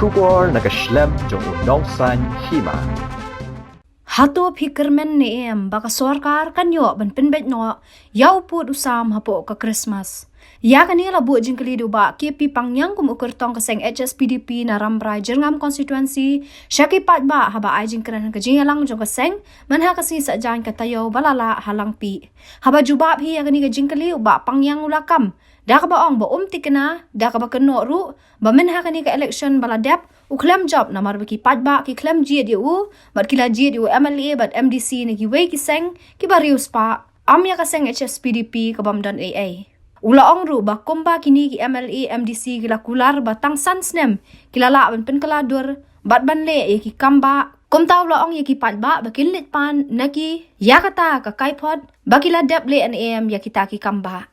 Shubor nakaslem jong unongsan hima. Hato pikirmen ni baka sorkar kanyo ban pinbet no yau put usam hapo ka Christmas. Ya kanila bu jingkali ba kipi pangyang kum ukur tong kaseng HSPDP na rambrai jerngam konstituensi syaki pat ba haba ai jingkran ka jingalang jong kaseng manha kasi sa jan katayo balala halang pi. Haba jubab hi ya kani ka jingkali ba pangyang ulakam. Da ka ba ong ba tikna da ka ba keno ru ba menha kani ka election baladep uklam job na marbaki pat ba ki klam jid yu bat kila jid yu MLA bat MDC na ki wei ki seng ki barius pa amya ka seng HSPDP ka bamdan AA. Ula ong ru ba kumba kini ki MLA MDC kila kular ba tang sansnem kila la ban penkaladur bat banle ye ki kamba kum taw la ong ye ki pat ba kilit pan naki yakata ka kaipod ba kila dep le NAM ya kita ki kamba.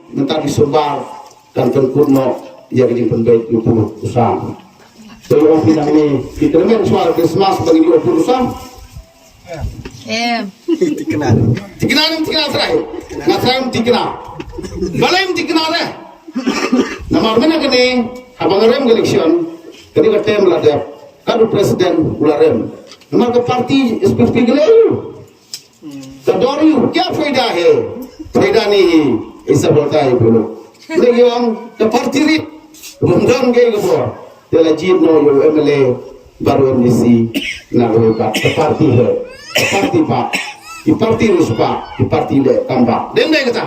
Nanti disebar dan terkurno yang di pembait itu usam. Jadi orang bilang ni kita memang soal Christmas bagi dia usam. Dikenal terakhir. Ngasam dikenal. Balai dikenal deh. Nama mana kini abang rem election ketika tem ladap kadu presiden ularem. Nama ke parti SPP gelayu. Tadori क्या फायदा है? फायदा नहीं ऐसा बोलता है बोलो लेकिन हम the party rit rundang gay ke bawah telah jid no yo MLA baru MDC na lo ka the party hai the party pa di party ruspa di party le kamba den me kata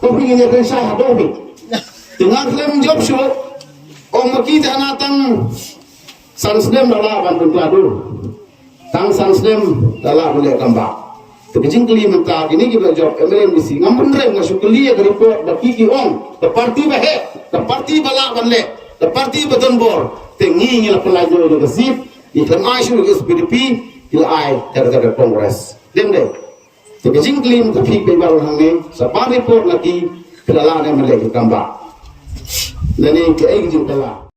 to pingin ya kan sah do bi dengan klaim job show om maki janatan sansdem dala ban tentu adu tang sansdem dala boleh kamba kejing kali mentah ini kita jawab MLMDC ngamun rem ngasuk kali ya report baki ki on the party bahe the party bala banle the party beton bor tengi ngila pelajo do kasip ikan aisu SPDP ila ai dari kongres dem de kejing kali mentah fik be baru hangne sapa report lagi kelala ne mele kamba nani ke ai kejing kala